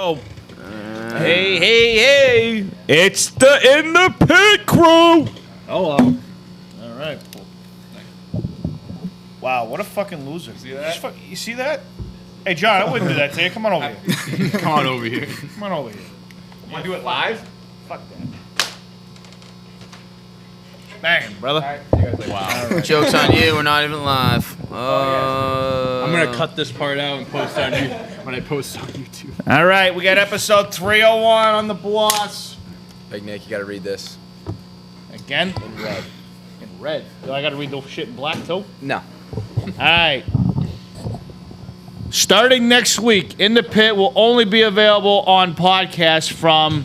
Oh. Hey. It's the In the Pit crew. Hello. All right. Wow, what a fucking loser. See that? You see that? Hey, John, I wouldn't do that to you. Come on over here. Come on over here. Come on over here. Want to do it live? Fuck that. Bang, brother. Wow. Right. Joke's on you. We're not even live. I'm going to cut this part out and post on you when I post on YouTube. All right, we got episode 301 on the boss. Big Nick, you got to read this. Again? In red. In red. Do I got to read the shit in black, too? No. All right. Starting next week, In the Pit will only be available on podcast from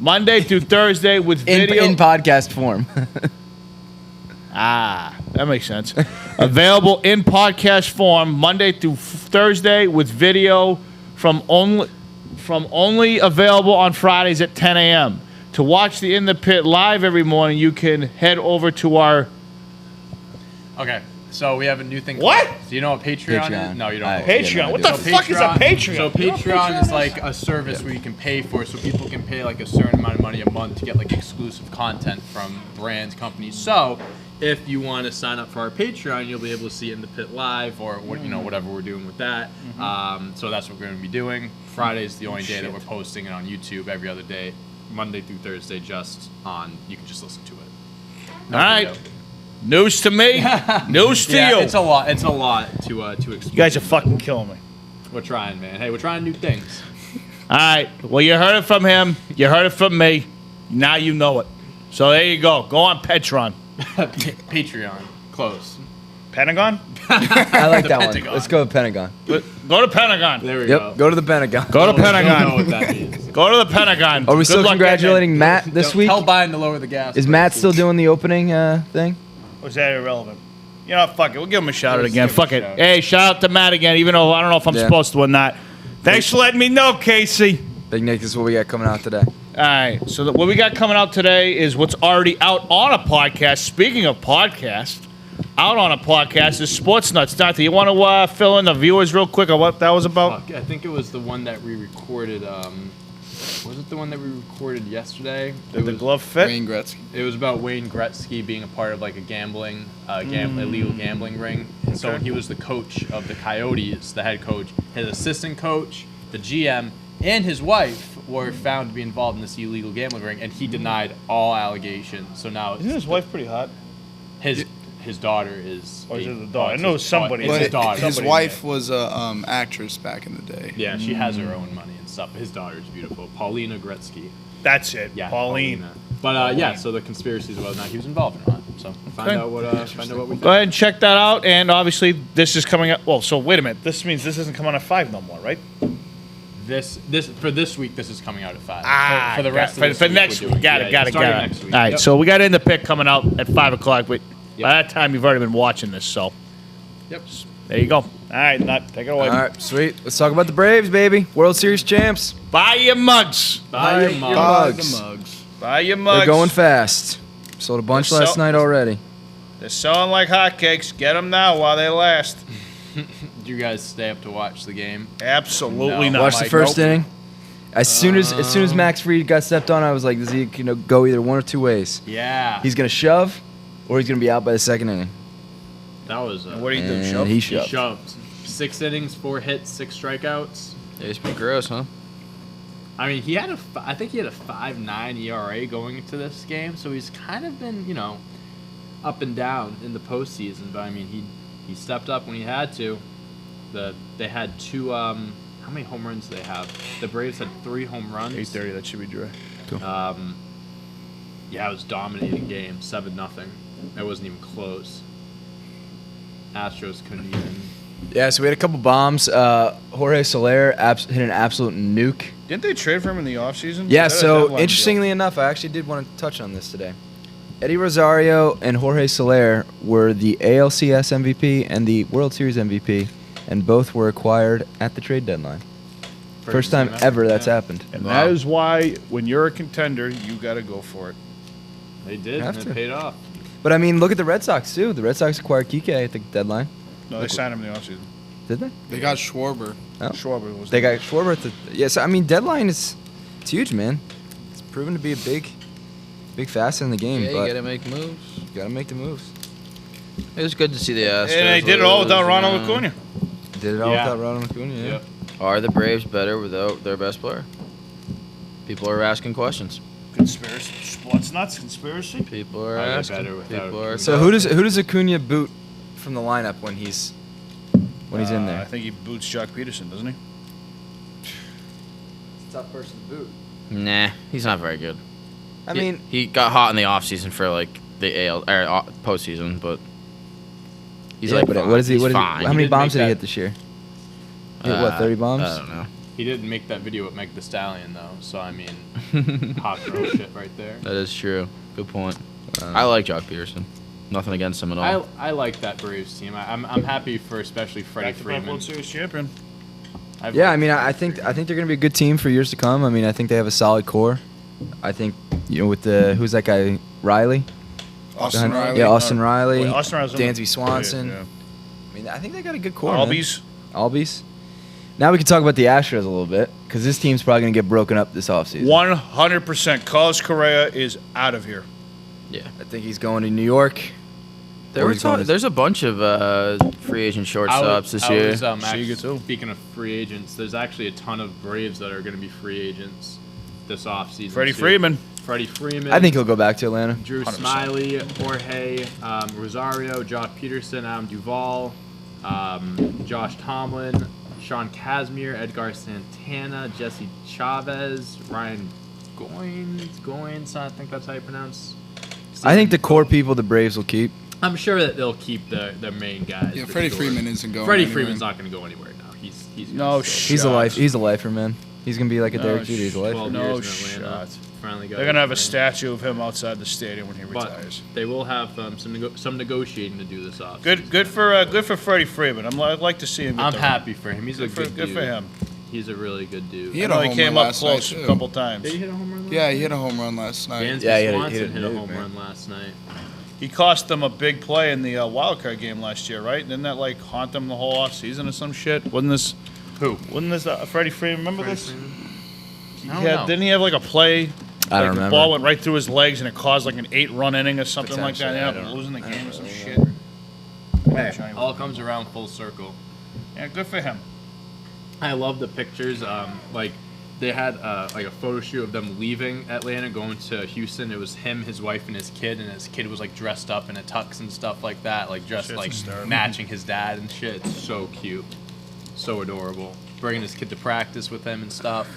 Monday through Thursday with video. In podcast form. That makes sense. Available in podcast form Monday through Thursday with video from only available on Fridays at 10 a.m. To watch the In the Pit live every morning, you can head over to our... Okay, so we have a new thing. What? Do you know what Patreon is? No, you don't know. Patreon? What the fuck is a Patreon? So Patreon is like a service where you can pay for it, so people can pay like a certain amount of money a month to get like exclusive content from brands, companies. So if you want to sign up for our Patreon, you'll be able to see In the Pit live or whatever we're doing with that. So that's what we're going to be doing. Friday is the only day that we're posting it on YouTube. Every other day, Monday through Thursday, just on. You can just listen to it. All right. News to me. News to you. It's a lot. It's a lot to explain. You guys are fucking killing me. We're trying, man. Hey, we're trying new things. All right. Well, you heard it from him. You heard it from me. Now you know it. So there you go. Go on Patreon. Patreon. Close. Pentagon? I like that Pentagon. one. Let's go to Pentagon. Go to Pentagon. There we go. Yep, go to the Pentagon. Go to Don't know Pentagon. what that means. Go to the Pentagon. Are we Good still luck congratulating Matt this week? Tell Biden to lower the gas. Is Matt still doing the opening thing? Was that irrelevant? You know, fuck it. We'll give him a shout out Let's again. give him Fuck a it. shout. Hey, shout out to Matt again, even though I don't know if I'm supposed to or not. Thanks for letting me know, Casey. Big Nick, this is what we got coming out today. All right. So what we got coming out today is what's already out on a podcast. Speaking of podcast, out on a podcast is Sports Nuts. Dante, you want to fill in the viewers real quick on what that was about? I think it was the one that we recorded. Was it the one that we recorded yesterday? Did the glove fit? Wayne Gretzky. It was about Wayne Gretzky being a part of like a gambling, illegal gambling ring. And so Okay. he was the coach of the Coyotes, the head coach. His assistant coach, the GM, and his wife were found to be involved in this illegal gambling ring, and he denied all allegations. So now Isn't his wife pretty hot? his daughter is. Or is a- it the daughter? it's I know his somebody. It's But his daughter. his Somebody wife was a actress back in the day. Yeah, she has her own money and stuff. His daughter's beautiful, Paulina Gretzky. That's it. Yeah, Pauline. Paulina. But yeah, so the conspiracy is whether or not he was involved or not. So find out what we Go ahead and check that out. And obviously, this is coming up. Well, so wait a minute. This means this isn't coming on at 5 no more, right? This for this week. This is coming out at 5. For the got rest it. of this for week, next we're week. doing- Got yeah, it. Got it. starting Got it. next week. All right. Yep. So we got In the Pit coming out at 5 o'clock. But Yep. by that time, you've already been watching this. So Yep. there you go. All right, Nut. Take it away. All right, sweet. Let's talk about the Braves, baby. World Series champs. Buy your mugs. Buy your mug. mugs. The mugs. Buy your mugs. They're going fast. Sold a bunch They're last night already. They're selling like hotcakes. Get them now while they last. Did you guys stay up to watch the game? Absolutely No. not. Watch the Mike, first nope. inning. As soon as Max Fried got stepped on, I was like, is he gonna go either one or two ways? Yeah. He's gonna shove, or he's gonna be out by the second inning. That was. What do you do? And Shove? he He shoved. shoved. 6 innings, 4 hits, 6 strikeouts. Yeah, it's pretty gross, huh? I mean, I think he had a 5.9 ERA going into this game, so he's kind of been, up and down in the postseason. But I mean, he stepped up when he had to. They had 2. How many home runs did they have? The Braves had 3 home runs. 8:30. That should be dry. Yeah, it was dominating game, 7-0. It wasn't even close. Astros couldn't even. Yeah, so we had a couple bombs. Jorge Soler hit an absolute nuke. Didn't they trade for him in the offseason? Yeah, so interestingly enough, I actually did want to touch on this today. Eddie Rosario and Jorge Soler were the ALCS MVP and the World Series MVP, and both were acquired at the trade deadline. First time ever that's happened. And that is why, when you're a contender, you got to go for it. They did, Have and to. it paid off. But I mean, look at the Red Sox too. The Red Sox acquired Kike at the deadline. No, they signed him in the offseason. Did they? They got Schwarber. Oh. Schwarber was They got Schwarber at the. Yeah, so I mean, deadline it's huge, man. It's proven to be a big facet in the game. Yeah, but you gotta make moves. you gotta make the moves. It was good to see the Astros. And they did it all without lose, Ronald you know. Acuna. Did it all Yeah. without Ronald Acuna. Yeah. Yep. Are the Braves better without their best player? People are asking questions. Conspiracy. What's nuts? Conspiracy? People are Are they asking. better without People are Acuna? So who does Acuna boot from the lineup when he's in I there? think he boots Jock Peterson, doesn't he? It's a tough person to boot. Nah, he's not very good. I mean, he got hot in the offseason for like the AL or postseason, but he's yeah, like, but fine. what is he? He's What is he? fine. How many did bombs make did he that- hit this year? He hit, what, 30 bombs? I don't know. He didn't make that video with Meg Thee Stallion though, so I mean, hot girl shit right there. That is true. Good point. I like Jock Peterson. Nothing against him at all. I like that Braves team. I'm happy for especially Freddie Back-to-back Freeman. World Series champion. Yeah, I mean, I think they're gonna be a good team for years to come. I mean, I think they have a solid core. I think with who's that guy, Riley? Austin Riley. Yeah, Austin Riley. Wait, Austin Riley's on Dansby the- Swanson. Yeah. I mean, I think they got a good core. Albies. Man. Albies. Now we can talk about the Astros a little bit because this team's probably gonna get broken up this offseason. 100%. Carlos Correa is out of here. yeah. I think he's going to New York. Or he's going to- There's a bunch of free agent shortstops this year. Actually, Seager, too. speaking of free agents, there's actually a ton of Braves that are going to be free agents this offseason. Freddie too. Freeman. Freddie Freeman. I think he'll go back to Atlanta. Drew 100%. Smiley, Jorge Rosario, Josh Peterson, Adam Duvall, Josh Tomlin, Sean Kazmir, Edgar Santana, Jesse Chavez, Ryan Goins, I think that's how you pronounce. I think the core people the Braves will keep. I'm sure that they'll keep the main guys. Yeah, for Freddie sure. Freeman isn't going Freddie anywhere. Freeman's not going to go anywhere now. He's No gonna shit. stay. He's a lifer, man. He's gonna be like a Derek Jeter. He's a lifer. 12 No years in Atlanta. shot. Finally got They're gonna have a his ring. statue of him outside the stadium when he But retires. they will have some negotiating to do this off. Good for Freddie Freeman. I'd like to see him. Get I'm the happy for him. He's a Good good for dude. him. He's a really good dude. He I hit know a he home came run up last close night, a too. couple times. Did he hit a home run? last Yeah, he night? hit a home run last night. Dansby Yeah, he hit a Swanson hit a big, home man. run last night. He cost them a big play in the wild card game last year, right? Didn't that like haunt them the whole off season or some shit? Wasn't this Freddie Freeman? Remember this? I don't know. Didn't he have like a play? I don't The remember. ball went right through his legs and it caused like an 8-run inning or something like that. Potentially, Yeah, I don't know. losing the I don't game or some really shit. remember. Johnny, All comes around full circle. yeah, good for him. I love the pictures. Like they had like a photo shoot of them leaving Atlanta, going to Houston. It was him, his wife, and his kid, and his kid was like dressed up in a tux and stuff like that, like dressed Shit's like hysterical. matching his dad and shit. It's so cute, so adorable. Bringing his kid to practice with him and stuff.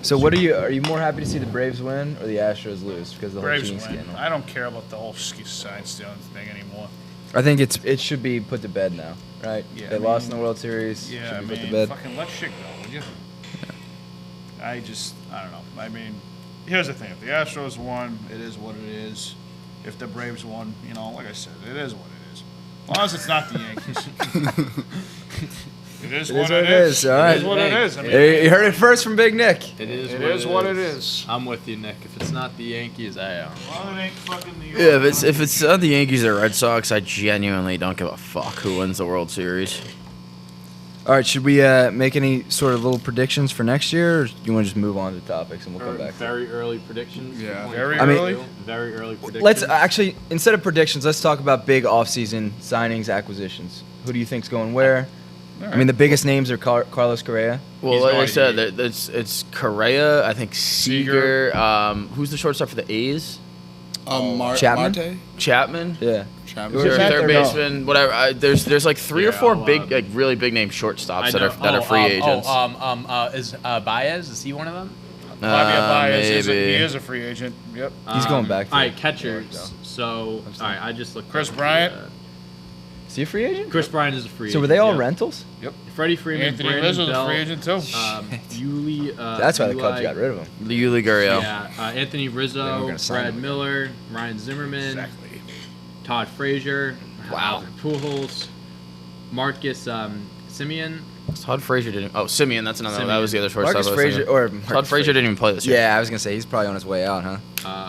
So what are you more happy to see the Braves win or the Astros lose because of the Braves whole win. cheating scandal? I don't care about the whole sign stealing thing anymore. I think it should be put to bed now, right? Yeah, They I lost in mean, the World Series. Yeah, should I be put to mean, bed. fucking let shit go, would you? I don't know. I mean, here's the thing: if the Astros won, it is what it is. If the Braves won, like I said, it is what it is. As long as it's not the Yankees. It is what it is. All right. It is what it is. I mean, You heard it first from Big Nick. It is. It is what it is. I'm with you, Nick. If it's not the Yankees, I am. well, it ain't fucking New York. Yeah, if it's not the Yankees or Red Sox, I genuinely don't give a fuck who wins the World Series. All right, should we make any sort of little predictions for next year, or do you want to just move on to topics and we'll come back? to it? Very early predictions. Yeah. for Very 2022. early? Very early predictions. Let's actually, instead of predictions, let's talk about big offseason signings, acquisitions. Who do you think's going where? I mean, the biggest names are Carlos Correa. Well, He's like I going said, to it's Correa, I think Seager. Who's the shortstop for the A's? Chapman? Marte? Chapman. Yeah. Chapman. Who's Third, that? third Or no? baseman, whatever. There's like three or Yeah, four I'll, big, like really big name shortstops I that know- are free agents. Is Baez? Is he one of them? Javier Baez is maybe. he is a free agent. Yep. He's going back to All right, the catchers. New York, So, all right, I just looked. Chris up Bryant? Is he a free agent? Chris Bryant is a free agent. So were they all yeah. rentals? Freddie Freeman, Anthony Brandon Rizzo's a Bell, free agent too. Yuli. That's why the Cubs Eli- got rid of him. Yuli Gurriel. Yeah, Anthony They were Rizzo, gonna sign Brad him. Miller, Ryan Zimmerman, Exactly. Todd Frazier, Wow. Albert Pujols, Marcus Simeon. Todd Frazier didn't. Oh, Simeon. That's another. That was the other shortstop. Marcus I was Frazier thinking. or Todd Marcus Frazier didn't even play this year. Yeah, I was gonna say he's probably on his way out, huh?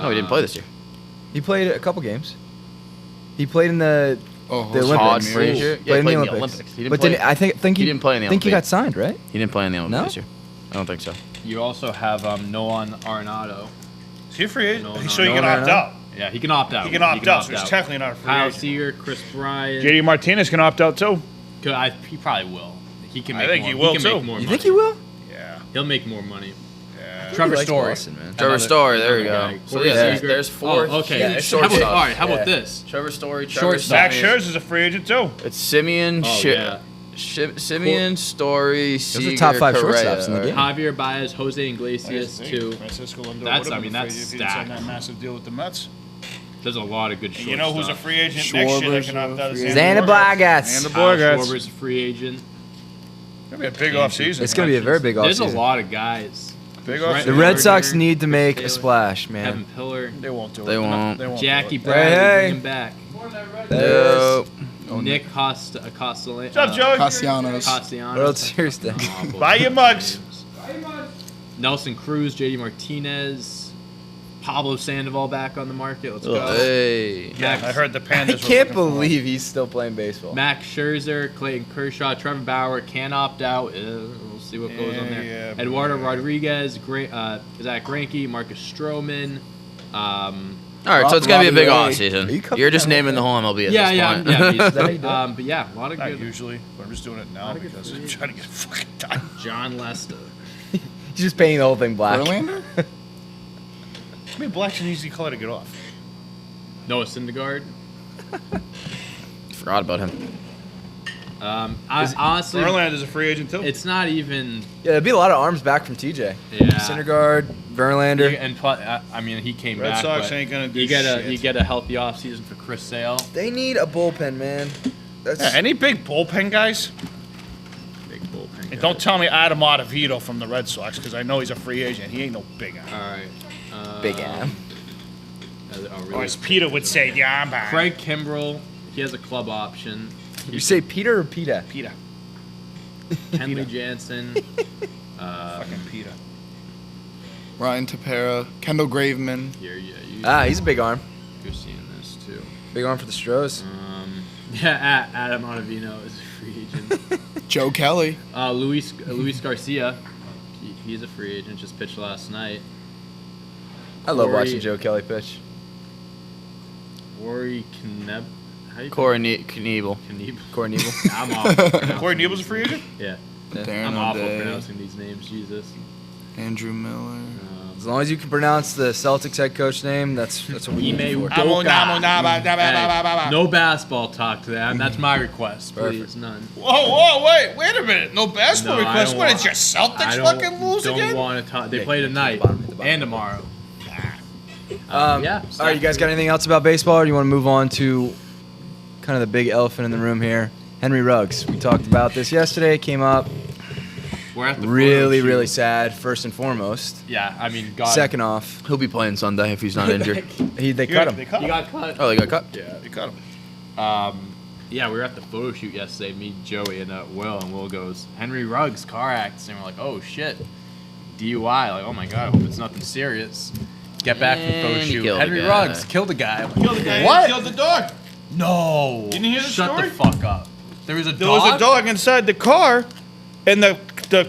No, he didn't play this year. He played a couple games. He played in the Oh, The Jose Olympics. Todd Ramirez. Frazier. Played Yeah, in he the played in the Olympics. Olympics. He didn't But play. didn't, I think He didn't play in the think he got Olympics. signed, right? He didn't play in the Olympics No? this year. I don't think so. You also have Nolan Arenado. Is he a free agent? No, So he no, can no, opt no. out. Yeah, he can opt out. He can opt out, so he's technically not a free Kyle agent. Seager, Chris Bryant. JD Martinez can opt out too. He probably will. He can. I Make think more, he will, can too. Make more You money. think he will? Yeah. He'll make more money. Yeah. Trevor likes Story. Boston, man. Trevor Another- Story. There we another go. guy. So Corey yeah, Seager. there's four. Oh, okay. huge How about, shortstops. all right. How Yeah. about this? Trevor Story. Shortstop. Max Scherzer's a free agent too. It's Simeon. Oh, yeah. Simeon, Story, Seager, are top 5 Correa. shortstops in the game. Javier Baez, Jose Iglesias, too. Francisco Lindor That's- would've I been mean, a free that's agent if he didn't sign stacked. that massive deal with the Mets. There's a lot of good shortstops. And you know who's a free agent next year that can opt out? Xander Bogaerts. Xander Kyle Bogaerts. Schwarber's a free agent. Gonna be a big offseason. It's going to be a very big There's offseason. a lot of guys. Big The offseason. Red Sox Gardner, need to make a Taylor, splash, man. Kevin Pillar, They won't do it. They won't. They won't Jackie do it. Bradley, Hey. bring him back. Yo. Nick Costello. What's up, Joe? Castellanos. Castellanos. World Series day. Oh, boy. Buy your mugs. Nelson Cruz, JD Martinez, Pablo Sandoval back on the market. Let's go. Hey. Yeah, I heard the Panthers. I were can't looking for one. believe he's still playing baseball. Max Scherzer, Clayton Kershaw, Trevor Bauer can opt out. We'll see what goes on there. Yeah, Eduardo Rodriguez, Zach Greinke, Marcus Stroman. All right, so it's gonna be a big Robbie off Ray. Are you season. covering You're just that naming the whole MLB at Yeah, this yeah, point. yeah. Is that how you do it? But yeah, a lot of Not good. usually, but I'm just doing it now because I'm trying to get fucking done. John Lester. He's just painting the whole thing black. Verlander? I mean, black's an easy color to get off. Noah Syndergaard. Forgot about him. I honestly, Verlander's a free agent too. it's not even. Yeah, there'd be a lot of arms back from TJ. Yeah. Syndergaard, Verlander. And plus, I mean, he came Red back. Sox but ain't gonna do you get shit. you get a healthy offseason for Chris Sale. They need a bullpen, man. That's Yeah, any big bullpen guys? Big bullpen. And guy. don't tell me Adam Ottavino from the Red Sox because I know he's a free agent. He ain't no big guy. All right. big am. Or as Peter would say, yeah, I'm back. Craig Kimbrell, he has a club option. You say Peter or Peta? Peter. Henley Jansen. Fucking Peter. Ryan Tepera. Kendall Graveman. Here, He's a big arm. you're seeing this too. Big arm for the Stros. Yeah, Adam Ottavino is a free agent. Joe Kelly. Luis Garcia, he's a free agent. Just pitched last night. I love Corey- watching Joe Kelly pitch. Corey Kneb. How you Corey Knievel. Kneb? Corey Nebel. I'm awful. Corey Nebel's a free agent? Yeah, Darren I'm awful O'Day. pronouncing these names. Jesus. Andrew Miller. As long as you can pronounce the Celtics head coach name, that's what we need Ime for. Hey, no basketball talk to them. That's my request. Please, Perfect. none. Whoa, wait a minute. No basketball No, I request. don't What, want- did your Celtics I fucking lose don't again? want to talk. They Yeah, play hit the tonight bottom, hit the bottom. and tomorrow. Yeah. All right, you guys got anything else about baseball, or do you want to move on to kind of the big elephant in the room here? Henry Ruggs. We talked about this yesterday. It came up. We're at the Really, photo really shoot. sad, first and foremost. Yeah, I mean, God. Second off, He'll be playing Sunday if he's not injured. they cut him. They cut He him. got cut. Oh, they got cut. Yeah. They cut him. Yeah, we were at the photo shoot yesterday. Me, Joey, and Will. And Will goes, Henry Ruggs, car accident. We're like, oh shit, DUI. Like, oh my god, I hope it's nothing serious. Get back from the photo And he shoot. killed Henry a guy. Ruggs killed a guy. I'm like, Killed the guy. What? Killed the dog. No. You didn't hear the Shut story? the fuck up. There was a There was a dog inside the car, and the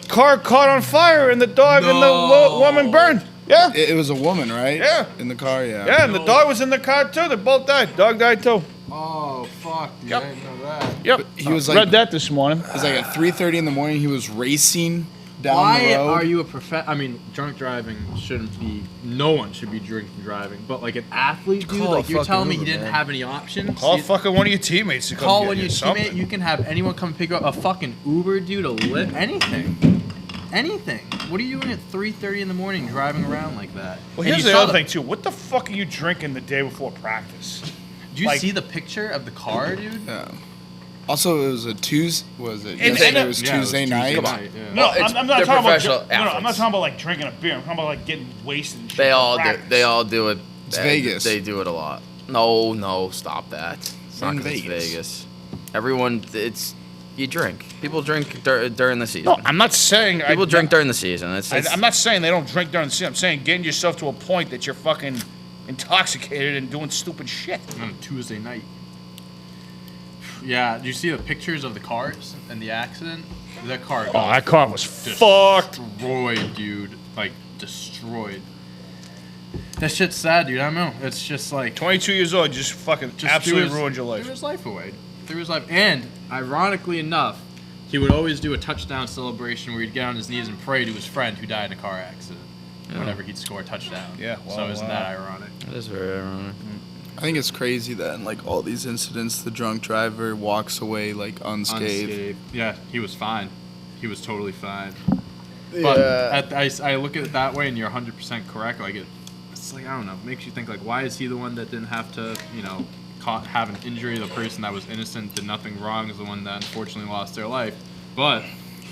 car caught on fire, and the dog and the No. woman burned. Yeah. It was a woman, right? Yeah. In the car, yeah. Yeah, and the dog was in the car too. They both died. Dog died too. Oh, fuck, dude. Yep. I didn't know that. Yep. He was read like, that this morning. it was like at 3:30 in the morning. He was racing down the Why road. are you I mean, drunk driving shouldn't be. No one should be drinking driving. But like an athlete, dude, Call a like you're fucking telling me he Uber, didn't man. have any options. Call You- fucking one of your teammates to come Call get when you your something. teammate. You can have anyone come pick up a fucking Uber, dude, a Lyft, anything. Anything. What are you doing at 3:30 in the morning driving around like that? Well, And here's you the saw other thing too. What the fuck are you drinking the day before practice? Did you like- see the picture of the car, dude? Yeah. Also, it was a Tuesday. Was it? And- Yesterday and- was Yeah, it was Tuesday Tuesday night. Come on. yeah. No, Well, it's- I'm not they're talking about. professional No, I'm not athletes. talking about like drinking a beer. I'm talking about like getting wasted. And shit They for all do. practice. They all do it. It's Vegas. They do it a lot. No, stop that. It's not In 'cause it's Vegas. Vegas. Everyone, you drink. People drink during the season. No, I'm not saying. People drink during the season. I'm not saying they don't drink during the season. I'm saying getting yourself to a point that you're fucking intoxicated and doing stupid shit. On a Tuesday night. Yeah, do you see the pictures of the cars and the accident? That car Oh, that car was fucked. destroyed, dude. Like, destroyed. That shit's sad, dude. I don't know. It's just like 22 years old, just fucking absolutely ruined your life. Threw his life away. Threw his life. And, ironically enough, he would always do a touchdown celebration where he'd get on his knees and pray to his friend who died in a car accident whenever he'd score a touchdown. Yeah, so isn't that ironic? That is very ironic. I think it's crazy that in like all these incidents, the drunk driver walks away like unscathed. Yeah, he was fine. He was totally fine. But I look at it that way, and you're 100% correct. Like it's like, I don't know, it makes you think like, why is he the one that didn't have to, have an injury? The person that was innocent, did nothing wrong, is the one that unfortunately lost their life. But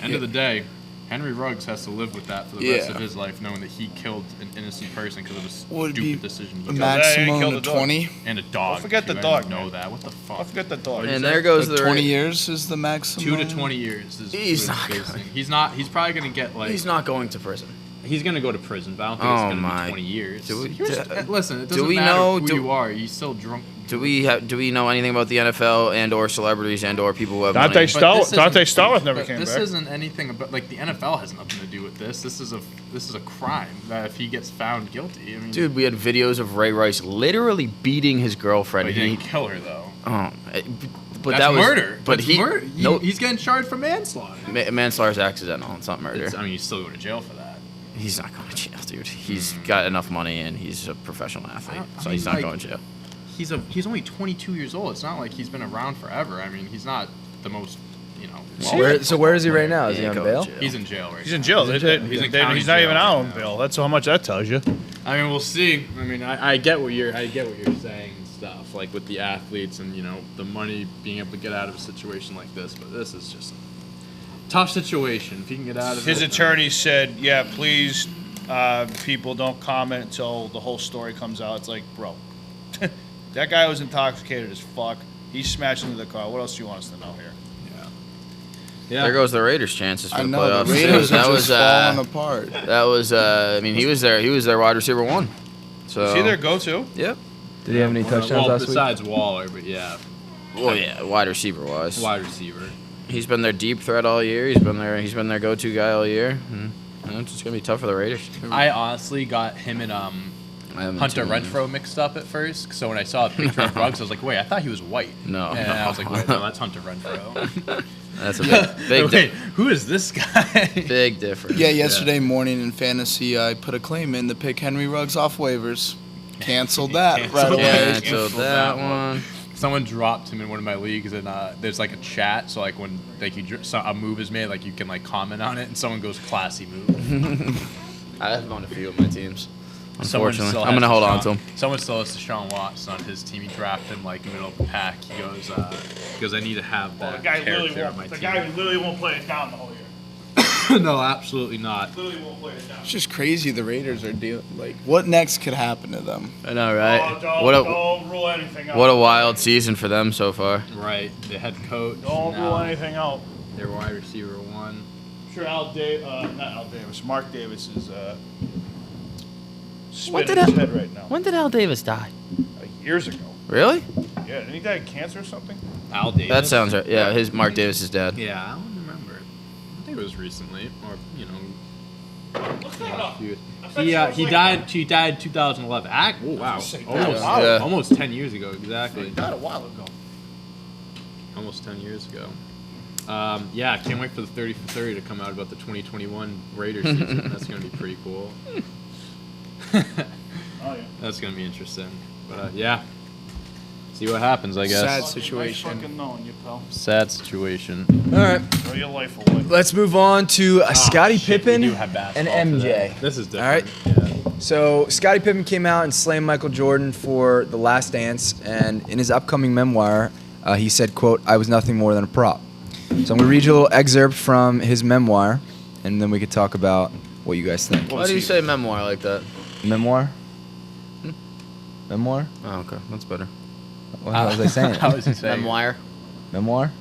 end of the day, Henry Ruggs has to live with that for the rest of his life, knowing that he killed an innocent person because of a stupid decision he a made. maximum of 20. And a dog. Don't forget too. the I dog, didn't know man. that. What the fuck? I forget the dog. And there goes the 20 years is the maximum. 2 to 20 years. Is He's what not it's going. facing. He's not. He's probably gonna get like. He's not going to prison. He's gonna go to prison, but I don't think Oh it's gonna my. be 20 years. Do we- Listen, it do doesn't we matter know- who do- you are. He's still drunk. Do we know anything about the NFL and or celebrities and or people who have Dante money? Dante Starworth never came This back. isn't anything about like the NFL has nothing to do with this. This is a crime that if he gets found guilty, I mean, Dude, we had videos of Ray Rice literally beating his girlfriend. but he didn't kill her though. But That's that was murder. But That's he murder. no He's getting charged for manslaughter. manslaughter's accidental. It's not murder. I mean, you still go to jail for that. He's not going to jail, dude. He's got enough money and he's a professional athlete, I so mean, he's not like, going to jail. He's only 22 years old. It's not like he's been around forever. I mean, he's not the most, Where is he right now? Is he Yeah, on go bail? to jail. He's in jail right He's now. in jail. He's in county He's not even jail out right on now. bail. That's how much that tells you. I mean, we'll see. I mean, I get what you're saying and stuff, like with the athletes and the money being able to get out of a situation like this. But this is just a tough situation. If you can get out of His it, attorney said, "Yeah, please, people don't comment until the whole story comes out." It's like, bro, that guy was intoxicated as fuck. He smashed into the car. What else do you want us to know here? Yeah. There goes the Raiders' chances for I the know playoffs. the Raiders that are was just falling apart. that was. I mean, he was their wide receiver one. So Is he their go-to? Yep. Did he have any touchdowns well, last week? besides Waller, but yeah, Well, yeah, wide receiver wise. wide receiver. He's been their deep threat all year. He's been their go-to guy all year. It's just gonna be tough for the Raiders. I honestly got him and I haven't Hunter seen- Renfro mixed up at first. So when I saw a picture of Ruggs, I was like, wait, I thought he was white. No, And no. I was like, wait, no, that's Hunter Renfro. That's a big, Wait, who is this guy? big difference. Yeah, yesterday morning in fantasy, I put a claim in to pick Henry Ruggs off waivers. Canceled that right Canceled away. that. Canceled that one. Someone dropped him in one of my leagues, and there's like a chat. So like when a move is made, like you can like comment on it, and someone goes classy move. I have him on a few of my teams. Someone Unfortunately, still I'm gonna has hold on to Deshaun- him. Someone still has Deshaun Watson on his team. He drafted him like in the middle of the pack. He goes, I need to have that character on my team. literally won't play it down the whole year. No, absolutely not. Literally won't play it down. It's just crazy the Raiders are dealing. Like, what next could happen to them? I know, right? Don't rule anything out. What a wild season for them so far. Right, the head coach. Don't now rule anything out. Their wide receiver one. I'm sure not Al Davis. Mark Davis is What spinning did his Al- head right now. When did Al Davis die? Years ago. Really? Yeah, didn't he die of cancer or something? Al Davis. That sounds right. Yeah, his Mark Davis' dad. Yeah, I don't remember. I think it was recently, or Look that up. He died 2011. Oh wow, Yeah. almost 10 years ago exactly. He died a while ago. Almost 10 years ago. Yeah, I can't wait for the 30 for 30 to come out about the 2021 Raiders season. That's gonna be pretty cool. Oh yeah. That's gonna be interesting. But yeah, see what happens. I guess. Sad Nice situation. fucking knowing you, pal. Sad situation. All right, Throw your life away. let's move on to Scottie Shit, Pippen we do have and basketball MJ. today. This is All right. different. Yeah. So Scottie Pippen came out and slammed Michael Jordan for The Last Dance, and in his upcoming memoir, he said, quote, "I was nothing more than a prop." So I'm going to read you a little excerpt from his memoir, and then we could talk about what you guys think. Why do you say memoir like that? Memoir? Memoir? Oh, okay. That's better. What the hell was I saying? How was he saying? Memoir. Memoir?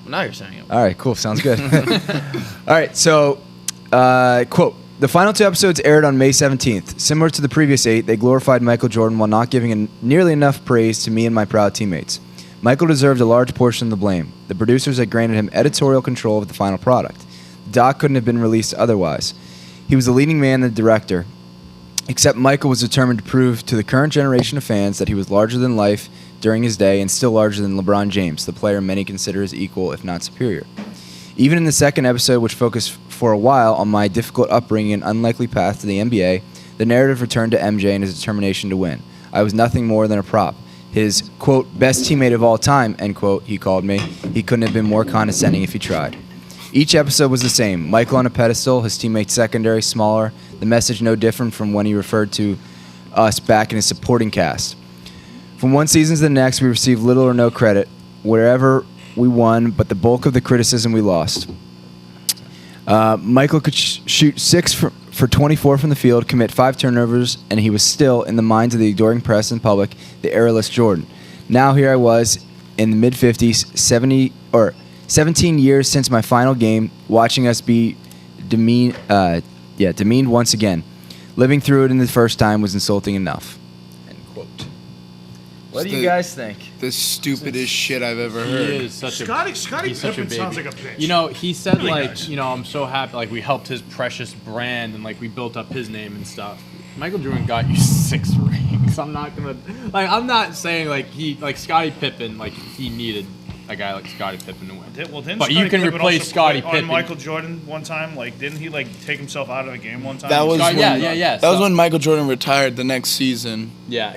Well, now you're saying it. All right, cool. Sounds good. All right, so, quote, "The final 2 episodes aired on May 17th. Similar to the previous 8, they glorified Michael Jordan while not giving nearly enough praise to me and my proud teammates. Michael deserved a large portion of the blame. The producers had granted him editorial control of the final product. The doc couldn't have been released otherwise. He was the leading man and the director, except Michael was determined to prove to the current generation of fans that he was larger than life during his day and still larger than LeBron James, the player many consider his equal, if not superior. Even in the second episode, which focused for a while on my difficult upbringing and unlikely path to the NBA, the narrative returned to MJ and his determination to win. I was nothing more than a prop. His, quote, best teammate of all time, end quote, he called me. He couldn't have been more condescending if he tried. Each episode was the same. Michael on a pedestal, his teammates secondary, smaller. The message no different from when he referred to us back in his supporting cast. From one season to the next, we received little or no credit. Wherever we won, but the bulk of the criticism we lost. Michael could shoot 6 for 24 from the field, commit 5 turnovers, and he was still, in the minds of the adoring press and public, the errorless Jordan. Now here I was, in the mid-50s, 17 years since my final game, watching us be demeaned once again. Living through it in the first time was insulting enough. End quote. What do you guys think? The stupidest shit I've ever He heard. is such Scottie he's such a Pippen sounds baby. like a bitch. You know, he said Really like, does. you know, I'm so happy, like we helped his precious brand and like we built up his name and stuff. Michael Jordan got you 6 rings. I'm not saying like Scottie Pippen, like he needed a guy like Scottie Pippen to win. Didn't But you Scottie can Pippen replace also Scottie play Pippen. on Michael Jordan one time? Like, didn't he like take himself out of a game one time? That was Yeah, when, yeah. That was when Michael Jordan retired the next season. Yeah,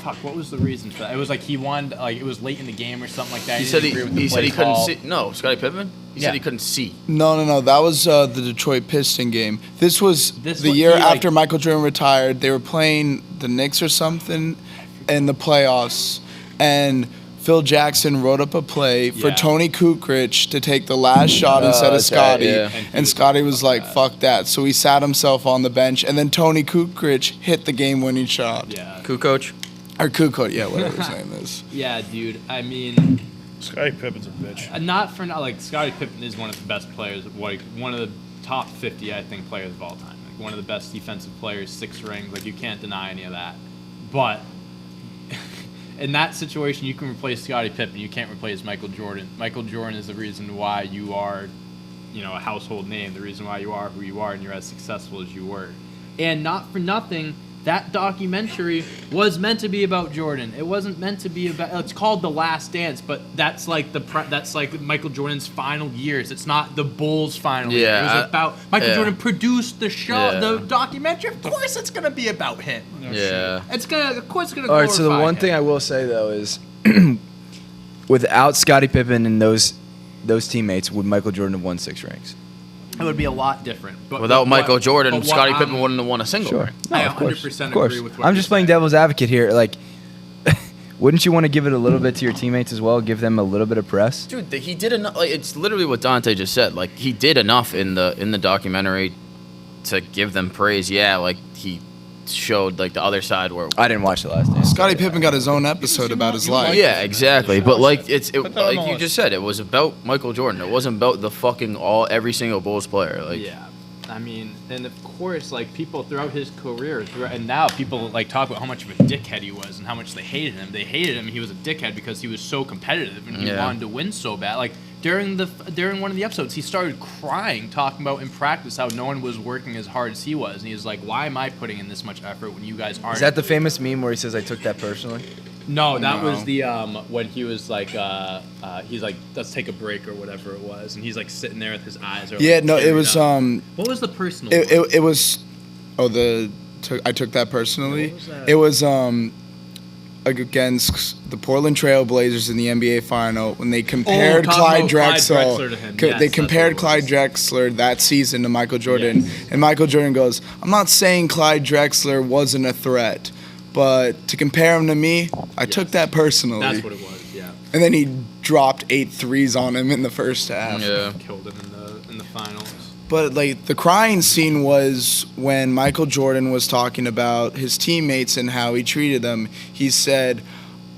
fuck. What was the reason for that? It was like he wanted, like it was late in the game or something like that. He said didn't agree with the he said he play couldn't call. see. No, Scottie Pippen. He Yeah. said he couldn't see. No. That was the Detroit Piston game. This was This the one- year he, like- after Michael Jordan retired. They were playing the Knicks or something in the playoffs, and Phil Jackson wrote up a play for Yeah. Tony Kukoc to take the last shot instead of that's right, Scottie. yeah. And Scottie was like, fuck that. So he sat himself on the bench, and then Tony Kukoc hit the game-winning shot. Yeah. Kukoc. Or Kukoc, yeah, whatever his name is. Yeah, dude. I mean, Scottie Pippen's a bitch. not for now. Like Scottie Pippen is one of the best players. Like one of the top 50, I think, players of all time. Like one of the best defensive players, 6 rings. Like you can't deny any of that. But in that situation, you can replace Scottie Pippen. You can't replace Michael Jordan. Michael Jordan is the reason why you are, you know, a household name. The reason why you are who you are, and you're as successful as you were. And not for nothing, that documentary was meant to be about Jordan. It wasn't meant to be about. It's called The Last Dance, but that's like that's like Michael Jordan's final years. It's not the Bulls' final year. It was about Michael Jordan produced the show, the documentary. Of course, it's gonna be about him. Yeah. Of course, it's gonna. All right, so the glorify one him. thing I will say, though, is without Scottie Pippen and those teammates, would Michael Jordan have won 6 rings? It would be a lot different. But Without Michael Jordan, but what Scottie I'm- Pippen wouldn't have won a single ring. I of course, 100% of course. agree with what I'm you're just playing saying. devil's advocate here. Like, wouldn't you want to give it a little bit to your teammates as well? Give them a little bit of press? Dude, he did enough. Like, it's literally what Dante just said. Like he did enough in the documentary to give them praise. Yeah, like he showed like the other side where. I didn't watch The Last Dance. Scottie Pippen got his own episode about his life. Yeah, exactly. But like like you list. just said, it was about Michael Jordan. It wasn't about the fucking every single Bulls player. Like Yeah, I mean, and of course, like people throughout his career, and now people like talk about how much of a dickhead he was and how much they hated him. They hated him. He was a dickhead because he was so competitive and he Yeah. wanted to win so bad. Like during one of the episodes, he started crying, talking about in practice how no one was working as hard as he was, and he was like, "Why am I putting in this much effort when you guys aren't?" Is that the famous meme where he says, I took that personally? No, that No. was the when he was like he's like, let's take a break or whatever it was, and he's like sitting there with his eyes. Are, Yeah, like, no, it tearing was up. What was the personal? one? it was I took that personally. What was that? It was against the Portland Trail Blazers in the NBA final when they compared talking Clyde about Clyde Drexler. Drexler to him. They Yes, that's compared what it Clyde was. Drexler that season to Michael Jordan, Yes. and Michael Jordan goes, "I'm not saying Clyde Drexler wasn't a threat, but to compare him to me, I took that personally." That's what it was. Yeah, And then he dropped 8 threes on him in the first half. Yeah. killed him in the finals. But like the crying scene was when Michael Jordan was talking about his teammates and how he treated them. He said,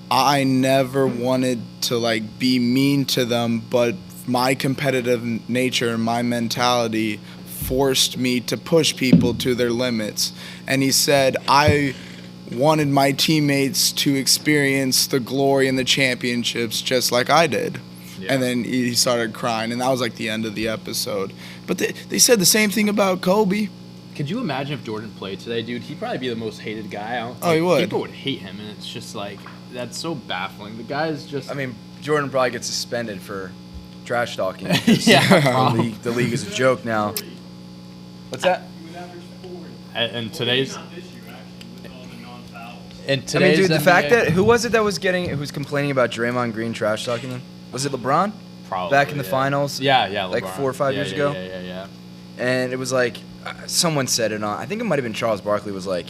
"I never wanted to like be mean to them, but my competitive nature and my mentality forced me to push people to their limits." And he said, wanted my teammates to experience the glory and the championships just like I did. Yeah. And then he started crying, and that was like the end of the episode. But they said the same thing about Kobe. Could you imagine if Jordan played today, dude? He'd probably be the most hated guy. He would. People would hate him, and it's just like, that's so baffling. The guy's just... I mean, Jordan probably gets suspended for trash talking. Yeah. The league is a joke now. What's that? and today's... And I today's mean, dude, the NBA fact that who was it that was complaining about Draymond Green trash talking them? Was it LeBron? Probably, Back in the yeah. finals? Yeah, Like LeBron. 4 or 5 years ago? Yeah. And it was like, someone said it on, I think it might have been Charles Barkley, was like,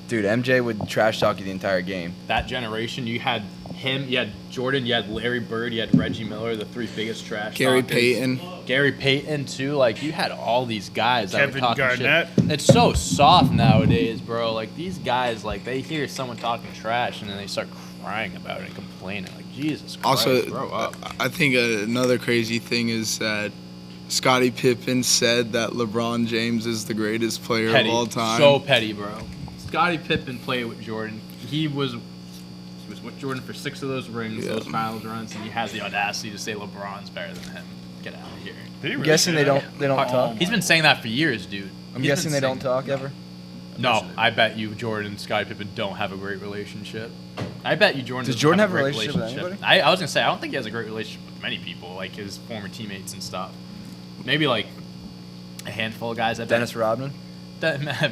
dude, MJ would trash talk you the entire game. That generation, you had him, you had Jordan, you had Larry Bird, you had Reggie Miller, the 3 biggest trash Gary talkers. Payton. Gary Payton, too. Like, you had all these guys that Kevin were talking Garnett. shit. It's so soft nowadays, bro. Like, these guys, like, they hear someone talking trash, and then they start crying about it and complaining. Like, Jesus Christ, Also, grow up. I think another crazy thing is that Scottie Pippen said that LeBron James is the greatest player Petty. of all time. So petty, bro. Scottie Pippen played with Jordan. He was with Jordan for 6 of those rings, those finals runs, and he has the audacity to say LeBron's better than him. Get out of here. I'm guessing they don't talk. He's been saying that for years, dude. I'm He's guessing been they don't saying- talk ever. No, I bet you Jordan and Scottie Pippen don't have a great relationship. I bet you Jordan Does doesn't Jordan have a great relationship with anybody? I was gonna say I don't think he has a great relationship with many people, like his former teammates and stuff. Maybe like a handful of guys. I bet. Dennis Rodman?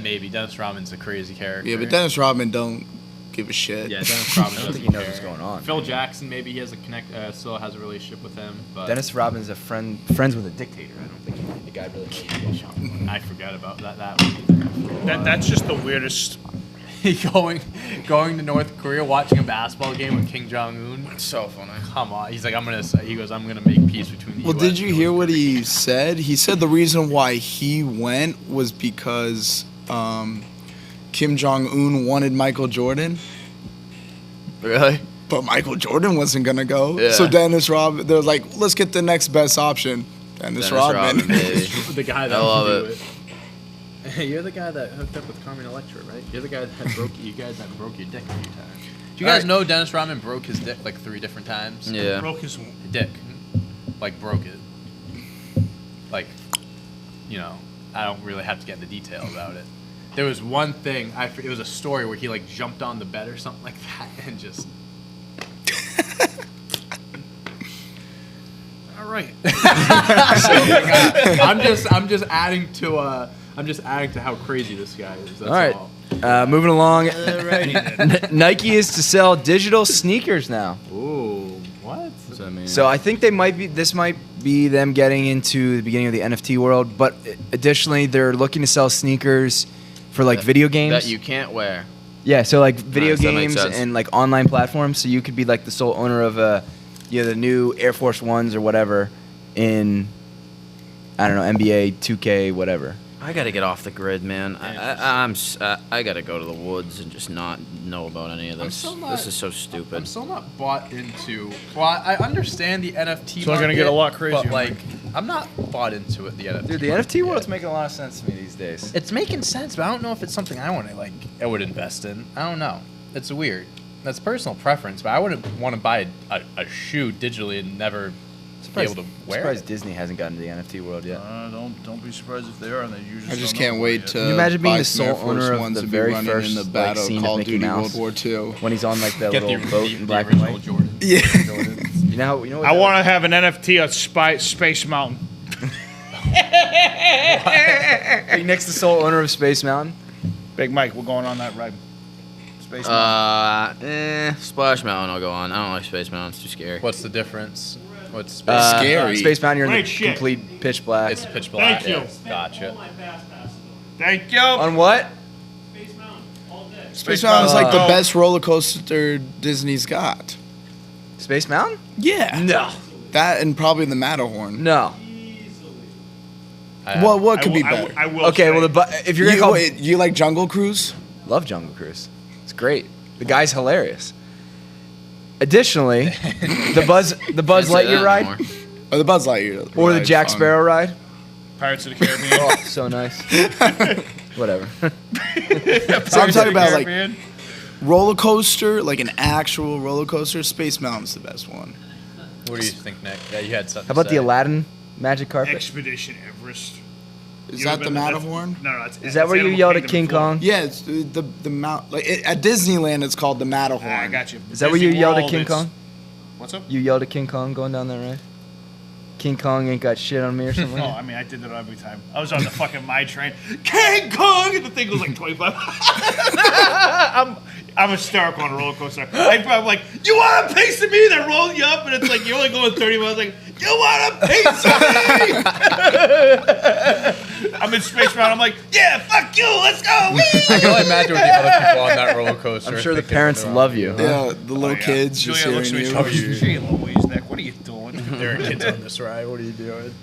Maybe Dennis Rodman's a crazy character. Yeah, but Dennis Rodman don't give a shit. Yeah, Dennis Rodman. I don't think he doesn't knows care. what's going on. Phil Jackson, maybe he has still has a relationship with him. But Dennis Rodman's a friends with a dictator. I don't think the guy really cares. I forgot about that one. That's just the weirdest. going to North Korea, watching a basketball game with Kim Jong Un. So funny. Come on, he's like, I'm gonna make peace between the Well, U.S. did you and hear North what Korea. he said? He said the reason why he went was because Kim Jong Un wanted Michael Jordan, Really? but Michael Jordan wasn't gonna go. Yeah. So Dennis Rodman, they're like, let's get the next best option. Dennis Rodman. baby. The guy that I love I'm it. with. Hey, you're the guy that hooked up with Carmen Electra, right? You're the guy that broke your dick a few times. Do you guys know Dennis Rodman broke his dick like 3 different times? Yeah. Broke his. Dick. Like, broke it. Like, you know, I don't really have to get into detail about it. There was one thing, it was a story where he, like, jumped on the bed or something like that and just... All right. I'm just adding to how crazy this guy is. That's All right. all. Moving along. Alrighty then. Nike is to sell digital sneakers now. Ooh, what? What's that mean? So I think this might be them getting into the beginning of the NFT world, but additionally they're looking to sell sneakers for like video games. that you can't wear. Yeah, so like video Nice, that makes games sense. and like online platforms. So you could be like the sole owner of the new Air Force Ones or whatever in, I don't know, NBA, 2K, whatever. I gotta get off the grid, man. I gotta go to the woods and just not know about any of this. still not- This is so stupid. I'm still not bought into. Well, I understand the NFT. It's only gonna get a lot crazier, but like, I'm not bought into it. The NFT. Dude, the market NFT world's yet. making a lot of sense to me these days. It's making sense, but I don't know if it's something I want to like. I would invest in. I don't know. It's weird. That's personal preference, but I wouldn't want to buy a shoe digitally and never be able to wear Surprised it. Disney hasn't gotten to the NFT world yet. Don't be surprised if they are, and they usually. I just don't know can't about wait it to yet. Can you imagine being buy the some Air sole Force owner of Ones the and be very running first, in the like, battle scene of of Call of Mickey Duty Mouse? World War II. When he's on like the Get little the, boat the, in the black and original white. Jordan. Yeah. You know what I that- want to have an NFT of Space Mountain. Hey, Nick's the sole owner of Space Mountain. Big Mike, we're going on that ride. Space Mountain. Splash Mountain I'll go on. I don't like Space Mountain. It's too scary. What's the difference? What's Scary. Space Mountain, you're in Great the shit. complete pitch black. It's pitch black. Thank you. Yeah, gotcha. Thank you. On what? Space Mountain is like the Oh. best roller coaster Disney's got. Space Mountain? Yeah. No. That and probably the Matterhorn. No. What I could will- be I will- better? I will Okay, say- well, if you're gonna You, call, wait, you like Jungle Cruise? love Jungle Cruise. It's great. The guy's hilarious. Additionally, the Buzz Can't say Lightyear that ride anymore. Or the Buzz Lightyear? or the ride Jack fun. Sparrow ride. Pirates of the Caribbean. Oh, so nice. Whatever. So I'm talking about like roller coaster, like an actual roller coaster, Space Mountain's the best one. What do you think, Nick? Yeah, you had something. How about to the say. Aladdin magic carpet? Expedition Everest. Is You that ever the been to Matterhorn? No, it's, Is that where you Animal yelled at Kingdom King before. Kong? Yeah, it's the mount. Like at Disneyland, it's called the Matterhorn. I got you. Is that where you Disney yelled at World, King it's- Kong? What's up? You yelled at King Kong going down that ride? King Kong ain't got shit on me or something? No, I mean I did that every time. I was on the fucking My Train, King Kong, and the thing was like 25. I'm hysterical on a roller coaster. I'm like, you want a piece of me? They roll you up, and it's like you're only going 30 miles. Like, you want a piece of me? I'm in Space Mountain. I'm like, yeah, fuck you, let's go. Whee! I can only imagine what the other people on that roller coaster. I'm are sure the thinking parents when they're love on you. the- Yeah, the little kids just Julia looks hearing at me. you. Gee, Louise, Nick, what are you doing? There are kids on this ride. What are you doing?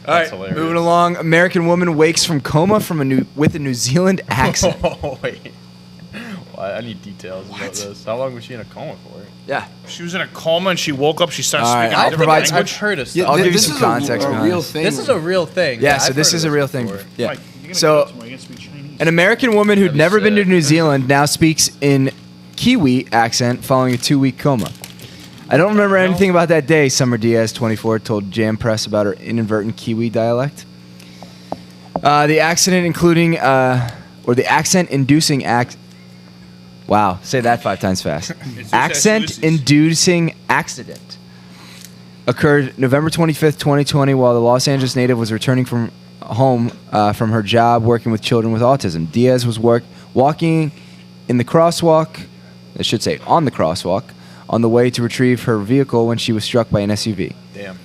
All right, hilarious. moving along. American woman wakes from coma with a New Zealand accent. Oh wait. Well, I need details about this. How long was she in a coma for? Yeah. She was in a coma and she woke up. She started All right, speaking I'll a different provide language. I've heard of stuff. Yeah, I'll give you this some is context a behind real it. thing. This is a real thing. Yeah, so I've this heard is of a real before. thing. Yeah. Mike, you're gonna So- go tomorrow. You're gonna speak Chinese. An American woman who'd That'd be never been to sick. New Zealand now speaks in Kiwi accent following a 2-week coma. I don't remember anything about that day, Summer Diaz, 24, told Jam Press about her inadvertent Kiwi dialect. The accent-inducing act. Wow, say that 5 times fast. Accent-inducing accident occurred November 25th, 2020, while the Los Angeles native was returning from home from her job working with children with autism. Diaz was walking in the crosswalk, I should say on the crosswalk, on the way to retrieve her vehicle when she was struck by an SUV. Damn.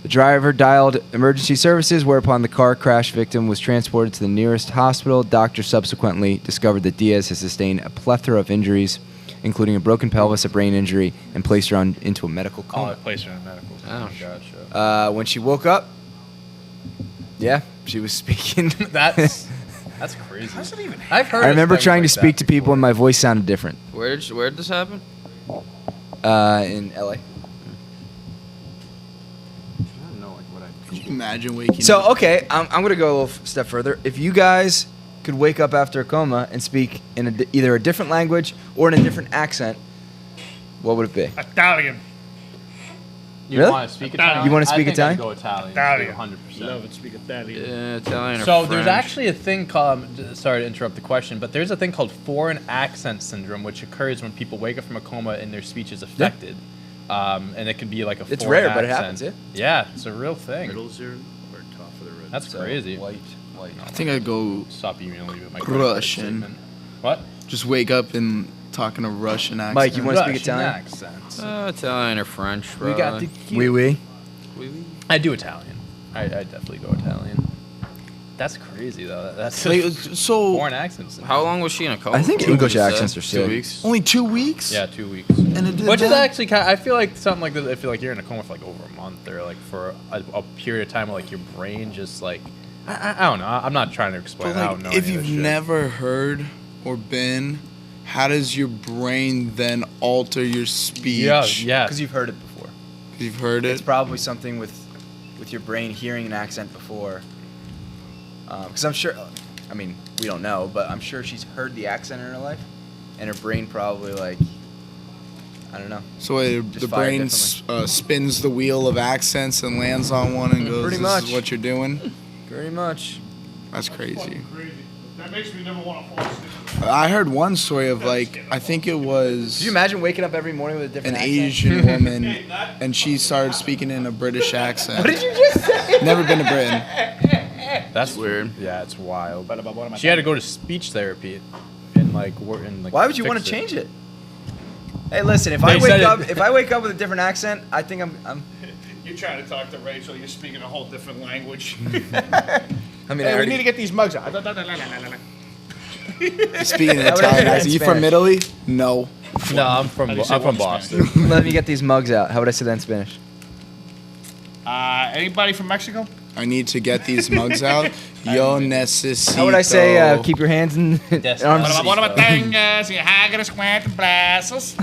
The driver dialed emergency services, whereupon the car crash victim was transported to the nearest hospital. Doctors subsequently discovered that Diaz has sustained a plethora of injuries, including a broken pelvis, a brain injury, and placed her into a medical Oh, coma. I placed her in medical. Oh. Gotcha. When she woke up, yeah, she was speaking. That's crazy. How's it even I've heard. I of remember things trying to like speak that to people, before. and my voice sounded different. Where'd this happen? In LA. Can you imagine waking So up? okay, I'm gonna go a little step further. If you guys could wake up after a coma and speak in either a different language or in a different accent, what would it be? Italian. You Really? want to speak Italian. Italian? You wanna speak I think Italian? I'd go Italian. Italian. 100%. Love it. Speak Italian. Italian or So there's French. actually a thing called. Sorry to interrupt the question, but there's a thing called foreign accent syndrome, which occurs when people wake up from a coma and their speech is affected. And it can be like a. It's foreign rare, but it accent. happens, Yeah, it's a real thing. Middles are top of the red. That's crazy. White. I think I'd go Stop emailing me with my Russian. statement. What? just wake up and talking a Russian accent. Mike, you wanna speak Russian Italian? accents. Italian or French. We got the. Oui, oui. I do Italian. I definitely go Italian. That's crazy though. That's Like, a so foreign accents. How long was she in a coma? I think for? English You said? accents are 2 sick. weeks. only 2 weeks? Yeah, 2 weeks. And it did Which is that? actually kind of, I feel like something like this. I feel like you're in a coma for like over a month or like for a period of time where like your brain just like I don't know. I'm not trying to explain. But I don't know. like, if any of you've this shit. never heard or been, how does your brain then alter your speech? yeah. Because you've heard it before. 'Cause you've heard It's it. probably something with your brain hearing an accent before. Because I'm sure, I mean, we don't know, but I'm sure she's heard the accent in her life, and her brain probably like, I don't know. So the fired brain differently. spins the wheel of accents and lands on one and goes, Pretty "This much. is what you're doing." Pretty much. That's crazy. Crazy. That makes me never want to fall asleep. I heard one story of like, I think it was Could you imagine waking up every morning with a different an accent? Asian woman, and she started speaking in a British accent. What did you just say? Never been to Britain. That's weird. Yeah, it's wild. But what am I She had to go to speech therapy and like work and like. Why would you want to change it? Hey, listen. If I They said wake up with a different accent, I think I'm. You're trying to talk to Rachel. You're speaking a whole different language. I mean, Hey, I we already- need to get these mugs out. Speaking in How would I say Italian that accent. in You from Spanish? Italy? No. No, I'm from you say I'm from one in Boston. Let me get these mugs out. How would I say that in Spanish? Anybody from Mexico? I need to get these mugs out. Yo necesito. How would I say keep your hands in Yes. arms? Bora batengas y hágaras cuenta brazos.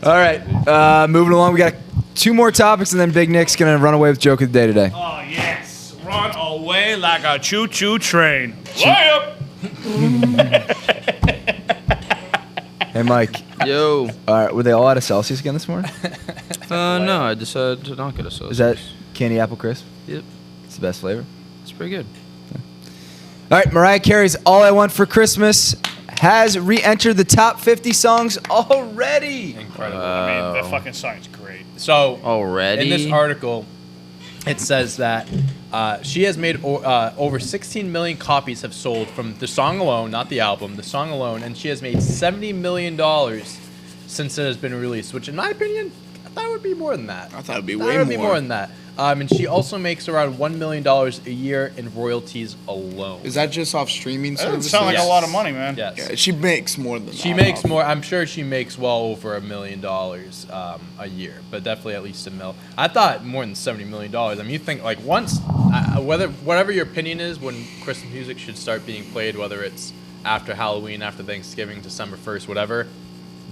All right, moving along. We got 2 more topics, and then Big Nick's gonna run away with joke of the day today. Oh yes, run away like a choo-choo train. Layup. Hey, Mike. Yo. All right, were they all out of Celsius again this morning? No, I decided to not get a sauce. Is that candy apple crisp? Yep. It's the best flavor. It's pretty good. All right, Mariah Carey's "All I Want for Christmas" has re-entered the top 50 songs already. Incredible. I mean, the fucking song's great. So Already? in this article, it says that she has made over 16 million copies have sold from the song alone, not the album, the song alone, and she has made $70 million since it has been released, which in my opinion, I thought it would be more than that. I thought it'd be I way thought it would be more. more than that. And she also makes around $1 million a year in royalties alone. Is that just off streaming That doesn't services? sound like Yes. a lot of money, man. Yes. Yeah, she makes more than She that, makes obviously. more. I'm sure she makes well over $1 million a year, but definitely at least a mil. I thought more than $70 million. I mean, you think like once, whatever your opinion is, when Christmas music should start being played, whether it's after Halloween, after Thanksgiving, December 1st, whatever,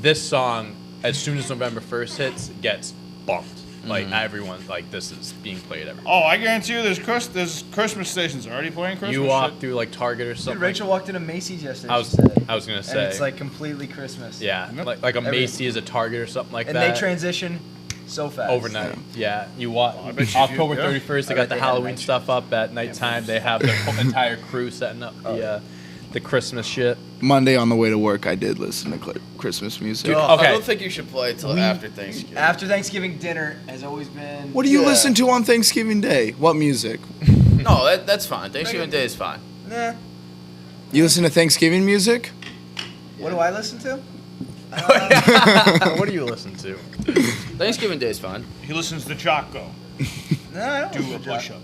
this song, as soon as November 1st hits, gets bumped. Like everyone's like, this is being played everywhere. Oh, I guarantee you, there's Christmas stations already playing Christmas. You walk shit. through like Target or something. Dude, Rachel walked into Macy's yesterday. I was gonna say. And it's like completely Christmas. yeah, Yep. like a Everything. Macy's, a Target or something like And that. they transition so fast. Overnight, yeah. You walk I bet you October do, yeah. 31st. They I got bet the they had Halloween night stuff up at nighttime. They have the whole entire crew setting up the Christmas shit. Monday on the way to work, I did listen to Christmas music. Oh, Okay. I don't think you should play till after Thanksgiving. After Thanksgiving dinner has always been. What do you Yeah. listen to on Thanksgiving Day? What music? No, that's fine. Thanksgiving Day is fine. Nah. You listen to Thanksgiving music? What do I listen to? What do you listen to? Thanksgiving Day is fine. He listens to Jocko. No, I don't Do a listen to push-up.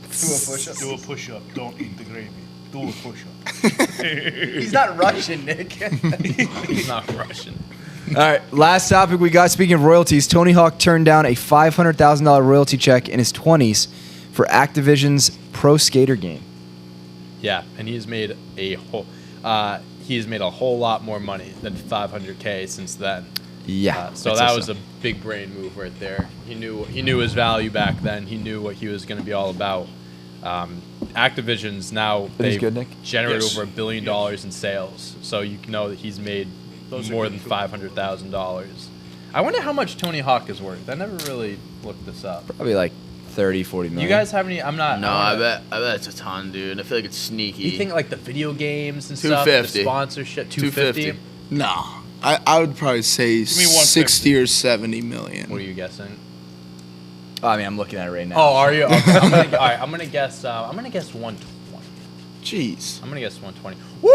Do a push-up. Do a push-up. Don't eat the gravy. Do a push-up. He's not Russian, Nick. He's not Russian. All right, last topic we got. Speaking of royalties, Tony Hawk turned down a $500,000 royalty check in his 20s for Activision's Pro Skater game. Yeah, and he's made a whole lot more money than 500K since then. Yeah. So that was a big brain move right there. He knew his value back then. He knew what he was going to be all about. Activision's now That is they've good, Nick. generated Yes. over $1 billion in sales. So you know that he's made Those are more good than too. $500,000. I wonder how much Tony Hawk is worth. I never really looked this up. Probably like 30, 40 million. You guys have any? I'm not. No, I bet it's a ton, dude. I feel like it's sneaky. You think like the video games and stuff, the 250. sponsorship, 250? 250. No. I would probably say me 60 or 70 million. What are you guessing? Oh, I mean, I'm looking at it right now. Oh, are you? Okay, all right, I'm gonna guess 120. Jeez. I'm gonna guess 120. Woo!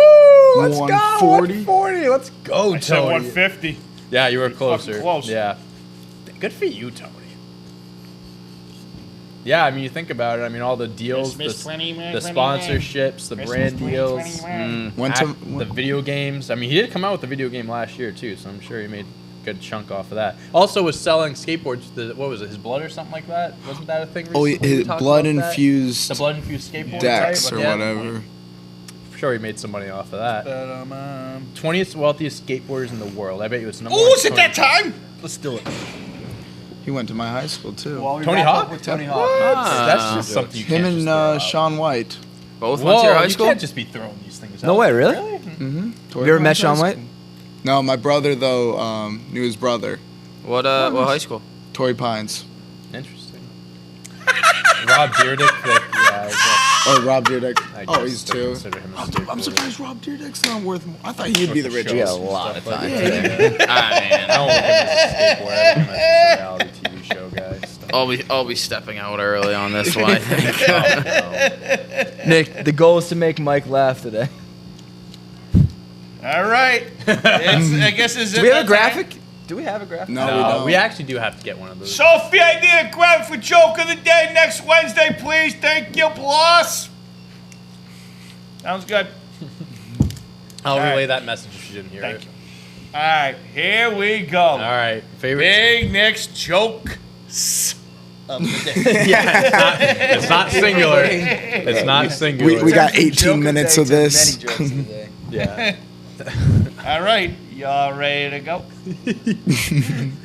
Let's 140? go. 140. Let's go, I said Tony. 150. Yeah, you were Fucking closer. close. Yeah. Good for you, Tony. Yeah, I mean, you think about it. I mean, all the deals, the sponsorships, the brand deals, the video games. I mean, he did come out with the video game last year too, so I'm sure he made a good chunk off of that. Also, was selling skateboards. What was it? His blood or something like that? Wasn't that a thing? Oh, recently? We his talked blood about that? infused The blood infused skateboard decks type? or Yeah. whatever. I'm sure he made some money off of that. 20th wealthiest skateboarders in the world. I bet you it's number Oh, one. is it that time? Let's do it. He went to my high school too. While we Tony wrap up Hawk? with Tony What? Hawk. That's just something you Him can't and just throw out. Sean White. Both went to your Whoa, high you school? can't just be throwing these things out. No way, really? Mm-hmm. You ever met Sean White? No, my brother though knew his brother, What high school? Torrey Pines. Interesting. Rob Dyrdek, yeah, Oh, Rob Dyrdek. I Oh, guess he's they two. consider him a I'm skateboarder. surprised Rob Dyrdek's not worth more. I thought he'd be the With the richest. shows and lot stuff of like time. that. I don't look at him as a skateboarder. I look at him as just a reality TV show guy. So. I'll be stepping out early on this one, I think. Nick, the goal is to make Mike laugh today. All right. I guess is it. Do we have a that graphic? time? Do we have a graphic? No, we No, don't. we actually do have to get one of those. Sophie, I need a graphic for joke of the day next Wednesday, please. Thank you, plus. Sounds good. I'll All right. relay that message if you didn't hear Thank it. you. All right, here we go. All right, favorite. Big Nick's joke of the day. Yeah, it's not singular. It's not singular. We got Joke 18 minutes day of to this. many jokes of the day. yeah. All right, Y'all ready to go?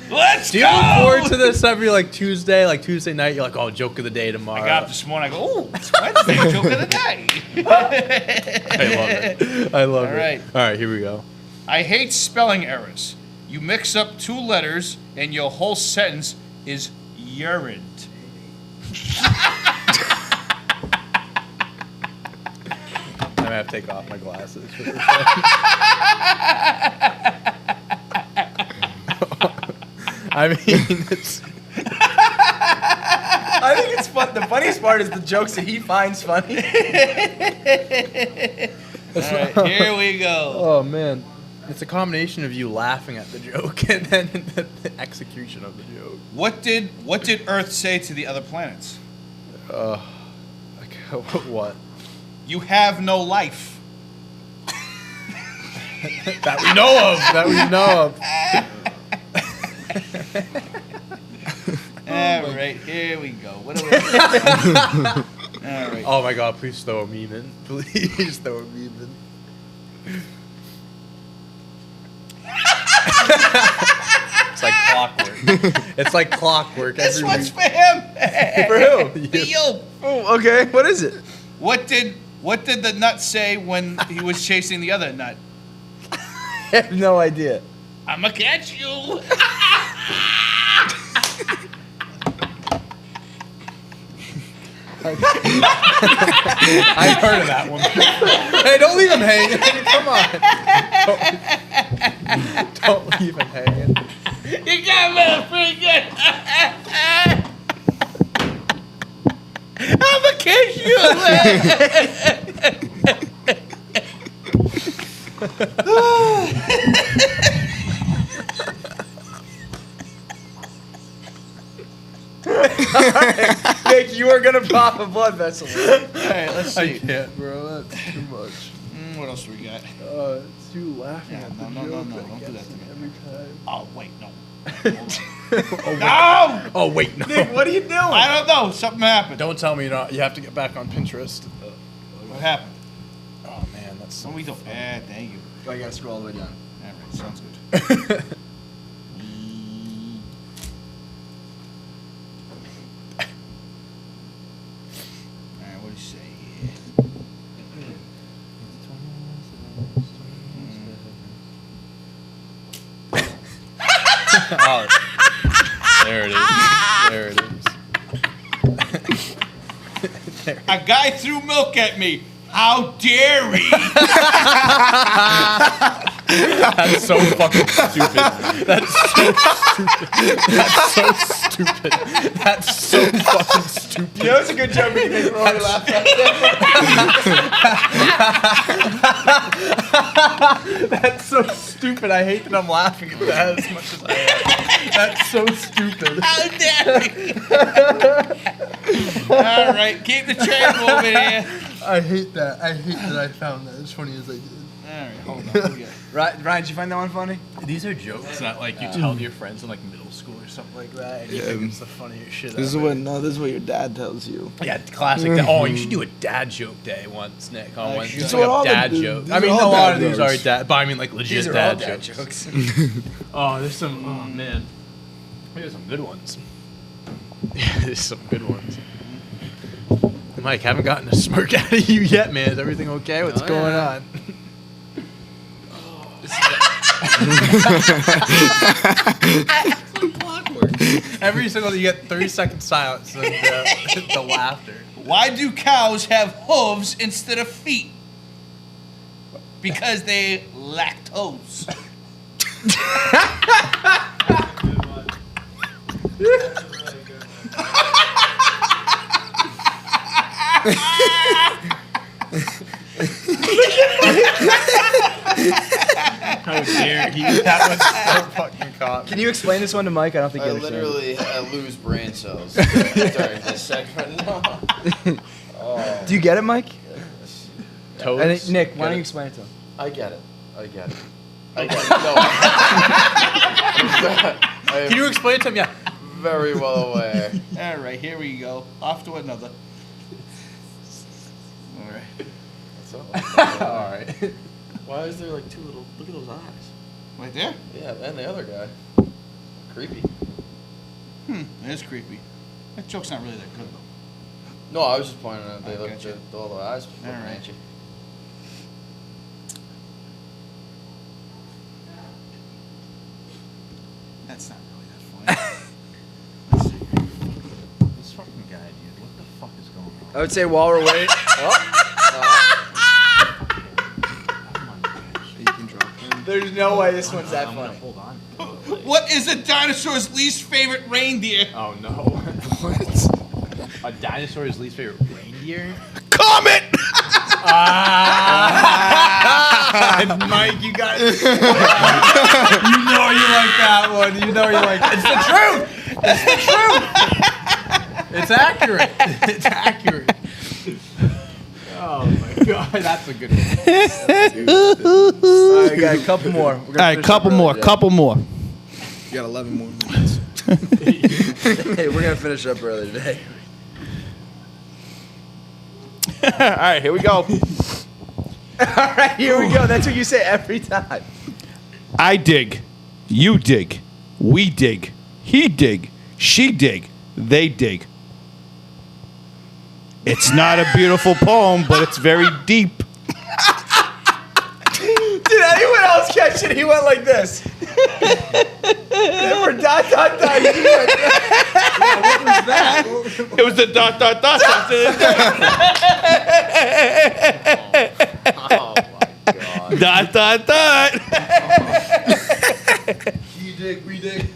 Let's Do you go! look forward to this every like Tuesday night? You're like, oh, joke of the day tomorrow. I got up this morning. I go, oh, it's Wednesday, joke of the day. I love it. I love All it. right. All right, here we go. I hate spelling errors. You mix up 2 letters and your whole sentence is urine. I'm gonna have to take off my glasses for this one. I mean, it's. I think it's fun. The funniest part is the jokes that he finds funny. All right, here we go. Oh man, it's a combination of you laughing at the joke and then the execution of the joke. What did Earth say to the other planets? What? You have no life. That we know of. That we know of. All right, here we go. What do we? All right. Oh my God! Please throw a meme in. Please throw a meme in. It's like clockwork. It's like clockwork. This every one's week. for him. For who? For you. Oh, okay. What is it? What did the nut say when he was chasing the other nut? I have no idea. I'ma catch you. I've heard of that one. Hey, don't leave him hanging. Come on. Don't leave him hanging. You got me pretty good. I'ma catch you. Nick, you are gonna pop a blood vessel. All right, let's I see. can't, bro. That's too much. What else do we got? It's you laughing Yeah, at no, the no, joke no, that don't do gets that to me me. every time. Oh wait, no. No! Oh wait, no. Nick, what are you doing? I don't know. Something happened. Don't tell me you have to get back on Pinterest. What happened? Oh man, that's so What we do? Thank you. Oh, you gotta scroll all the way down. All right, sounds good. All right, what do you say here? Oh, there it is. There it is. A guy threw milk at me. How dare he? That's so fucking stupid. That's so stupid. That's so fucking stupid. You know, it's a good joke when you make Rory laugh. That's so stupid. I hate that I'm laughing at that as much as I am. That's so stupid. How dare he? All right, keep the train moving here. I hate that. I hate that I found that as funny as I did. All right, hold on. What we got? Ryan, did you find that one funny? These are jokes that like you tell to your friends in like middle school or something like that, and you think it's the funniest shit. This is what your dad tells you. Yeah, classic. Oh, you should do a dad joke day once, Nick. On Wednesday, That's like what all a the- dad these joke. are I mean, all a lot of dad these are jokes. dad, but I mean like legit These are dad all dad jokes. jokes. Oh, there's some. Oh man, there's some good ones. Yeah, there's some good ones. Mike, haven't gotten a smirk out of you yet, man. Is everything okay? What's going on? Every single you get 30-second silence and the laughter. Why do cows have hooves instead of feet? Because they lactose. How dare he? That was so fucking caught. Can you explain this one to Mike? I don't think I you understand. literally lose brain cells during this segment. Do you get it, Mike? Toads? I think, Nick, why Get don't it. you explain it to him? I get it. I get it. No, Can you explain it to him? Yeah. very well aware. All right, here we go. Off to another. All right. That's all. All right. Why is there like two little? Look at those eyes. Right there? Yeah, and the other guy. Creepy. It is creepy. That joke's not really that good, though. No, I was just pointing out they I look gotcha. all the eyes looking All right. at you. That's not really that funny. Let's see. This fucking guy, dude. What the fuck is going on? I would say while we're waiting. You can drop them. There's no way this one's that funny. Hold on. What is a dinosaur's least favorite reindeer? Oh no. What? A dinosaur's least favorite reindeer? Comet! Mike, you got it. You know you like that one. You know you like it. It's the truth. It's the truth. It's accurate. It's accurate. Oh my god, that's a good one. All right, we got a couple more. All right, couple more. You got 11 more minutes. Hey, we're gonna finish up early today. All right, here we go. All right, here we go. That's what you say every time. I dig. You dig. We dig. He dig. She dig. They dig. It's not a beautiful poem, but it's very deep. Did anyone else catch it? He went like this. Or dot. He went, what was that? It was the dot after the Oh my god. dot. You dig, we dig.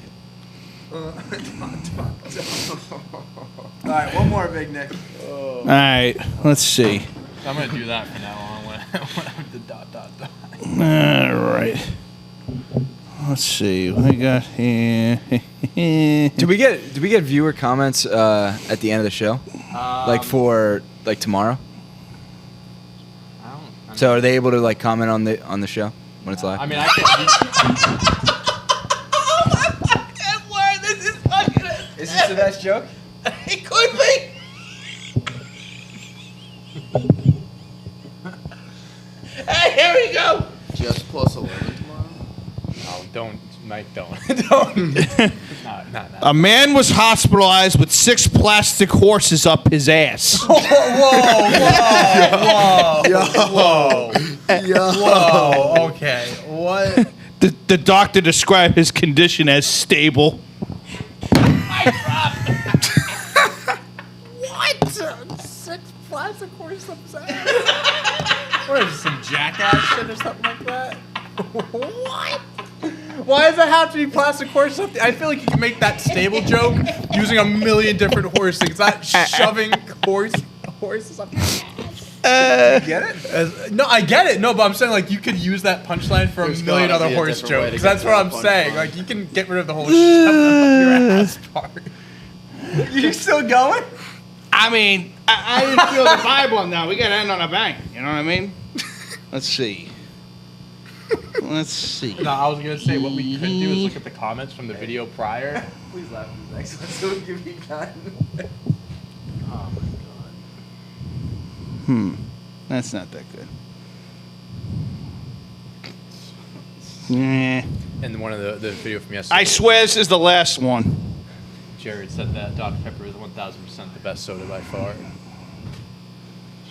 All right, one more, Big Nick. All right, let's see. I'm gonna do that from now on when I have the dot. All right. Let's see what I got here. Do we get viewer comments at the end of the show? Like for like tomorrow? So are they able to like comment on the show when it's live? I mean, I can. Is this the best joke? It could be. Hey, here we go. Just plus 11 tomorrow? No, don't, Mike. Don't. Not. A man was hospitalized with 6 plastic horses up his ass. Whoa! Okay. What? The doctor described his condition as stable. What is this, some jackass shit or something like that? What? Why does it have to be plastic horse something? I feel like you can make that stable joke using a million different horse things. Not shoving horses up your ass. You get it? No, I get it. No, but I'm saying like you could use that punchline for There's a million gotta other be a horse different way to jokes. get That's to what that I'm saying. punchline. Like you can get rid of the whole shoving up your ass part. You still going? I mean, I didn't feel the vibe on that. We got to end on a bang. You know what I mean? Let's see. No, I was gonna say what we could do is look at the comments from the video prior. Please laugh at the next one so we can be kind. Oh my god. That's not that good. Nah. And one of the video from yesterday. I swear this is the last one. Jared said that Dr. Pepper is 1,000% the best soda by far.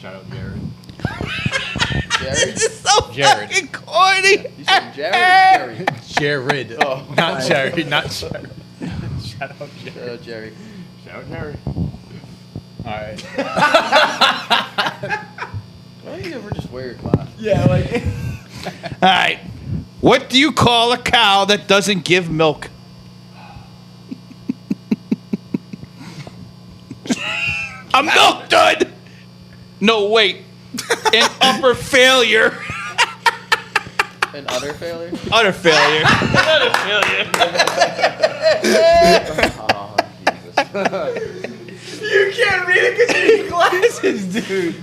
Shout out Jared. Jared? So Jared. fucking corny. You said Jared or Jerry? Jared. Oh. Not Jerry. Not Jared. Shout out Jared. Shout out Jerry. Shout out Jerry. Alright. Why don't you ever just wear your glasses? Yeah, like. All right. What do you call a cow that doesn't give milk? A milk dud. No, wait. An upper failure. An utter failure? Utter failure. Utter failure. Oh, Jesus. You can't read it because you need glasses, dude.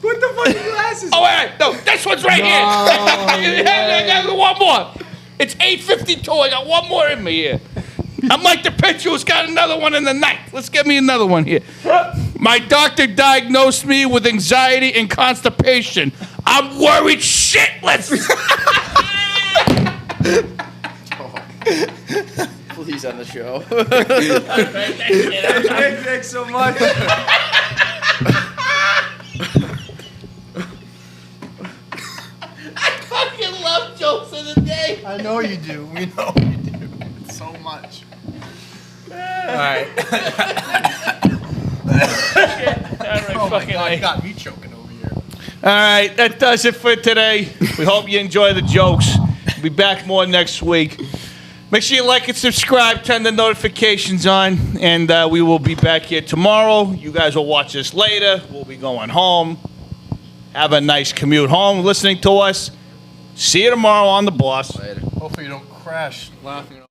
What the fuck are glasses? Oh, wait. No, this one's right here. I got one more. It's 8:52. I got one more in me here. I'm like the pitcher who's got another one in the ninth. Let's get me another one here. My doctor diagnosed me with anxiety and constipation. I'm worried shitless. Please end the show. Thanks so much. Fucking love jokes of the day. I know you do. We know you do. So much. All right. Oh my God, you got me choking over here. All right, that does it for today. We hope you enjoy the jokes. We'll be back more next week. Make sure you like and subscribe, turn the notifications on, and we will be back here tomorrow. You guys will watch this later. We'll be going home. Have a nice commute home listening to us. See you tomorrow on The Boss. Later. Hopefully you don't crash laughing.